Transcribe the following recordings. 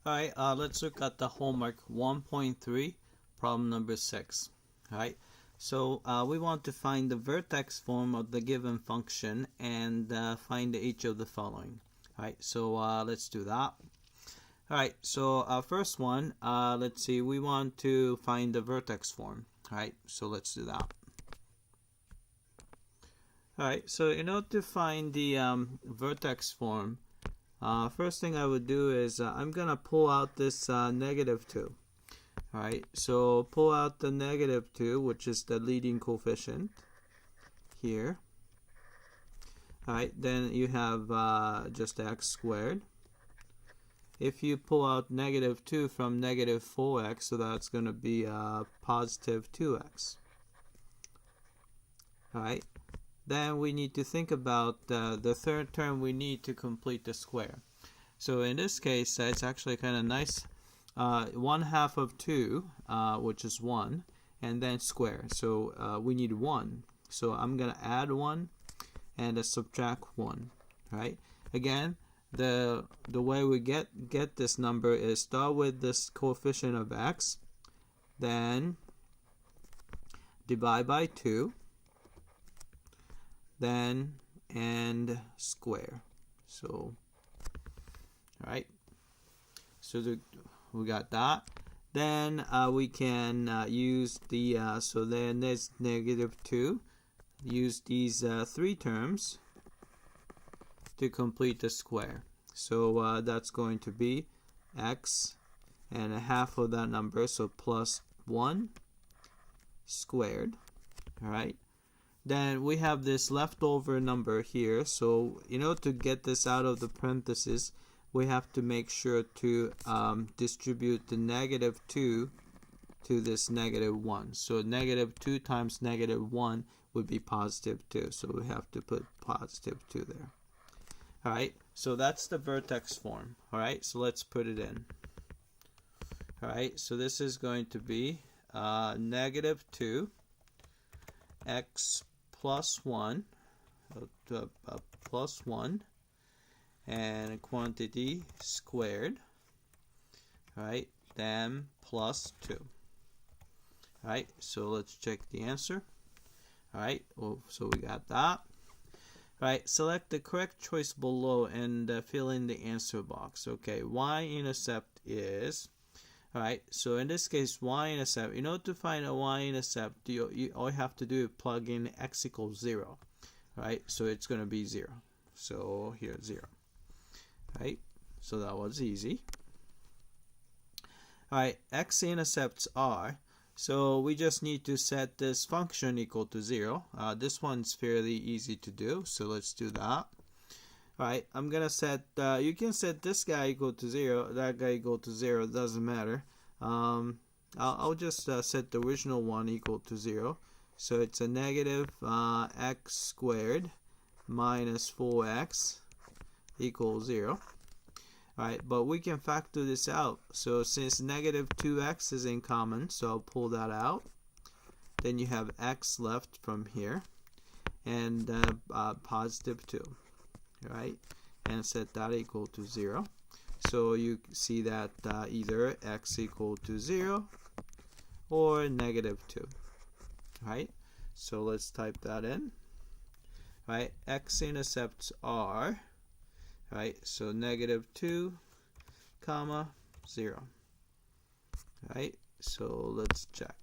Alright, let's look at the homework 1.3, problem number 6. Alright, so we want to find the vertex form of the given function and find each of the following. Alright, so let's do that. Alright, so first one, let's see, we want to find the vertex form. Alright, so let's do that. Alright, so in order to find the vertex form, first thing I would do is I'm gonna pull out this -2. Alright, so pull out the -2, which is the leading coefficient here. Alright, then you have just x squared. If you pull out -2 from -4x, so that's going to be positive 2x. Alright, then we need to think about the third term we need to complete the square. So in this case, it's actually kind of nice. 1/2 of 2, which is 1, and then square. So we need 1. So I'm going to add 1 and subtract 1. Right? Again, the way we get this number is start with this coefficient of x, then divide by 2, then and square. So alright, so we got that. Then we can use the so then there's -2. Use these 3 terms to complete the square. So that's going to be x and 1/2 of that number, so plus 1 squared. Alright, then we have this leftover number here, so in order to get this out of the parentheses, we have to make sure to distribute the -2 to this -1. So -2 times -1 would be positive 2, so we have to put positive 2 there. Alright, so that's the vertex form. Alright, so let's put it in. Alright, so this is going to be -2 x plus 1 plus 1 and quantity squared. Alright, then plus 2. Alright, so let's check the answer. Alright, well, so we got that. Alright, select the correct choice below and fill in the answer box. Okay, y-intercept is, alright, so in this case, y-intercept, in order to find a y-intercept, all you have to do is plug in x equals 0. Alright, so it's going to be 0. So here's 0. Alright, so that was easy. Alright, x-intercepts are, so we just need to set this function equal to 0. This one's fairly easy to do, so let's do that. Alright, I'm going to set, you can set this guy equal to 0, that guy equal to 0, it doesn't matter. I'll just set the original one equal to 0. So it's a negative x squared minus 4x equals 0. Alright, but we can factor this out. So since -2x is in common, so I'll pull that out. Then you have x left from here, and positive 2. Alright, and set that equal to 0. So you see that either x equal to 0 or -2. Alright, so let's type that in. Alright, x-intercepts are, right, so -2, comma 0. Alright, so let's check.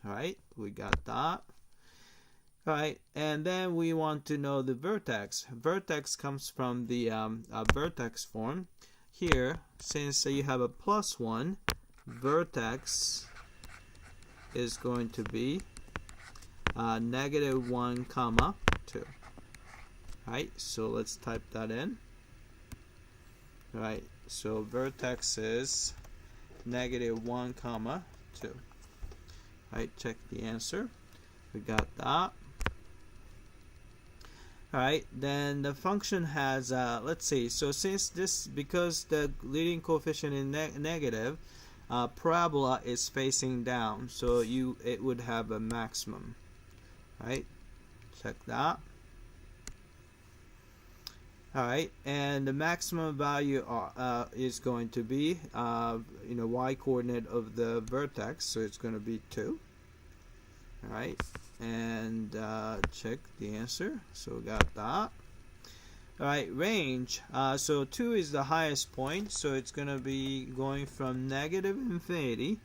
Alright, we got that. Alright, and then we want to know the vertex. Vertex comes from the vertex form. Here, since you have a plus 1, vertex is going to be -1, comma 2. Alright, so let's type that in. Alright, so vertex is -1, comma 2. Alright, check the answer. We got that. Alright, then the function has, let's see, so since this, because the leading coefficient is negative, parabola is facing down, so it would have a maximum. Alright, check that. Alright, and the maximum value is going to be y coordinate of the vertex, so it's going to be 2. Alright, and check the answer, so we got that. Alright, range, so 2 is the highest point, so it's going to be going from negative infinity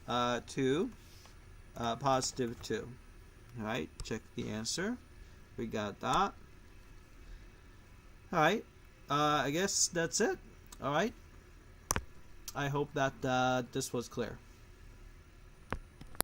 to positive 2. Alright, check the answer, we got that. Alright, I guess that's it. Alright, I hope that this was clear.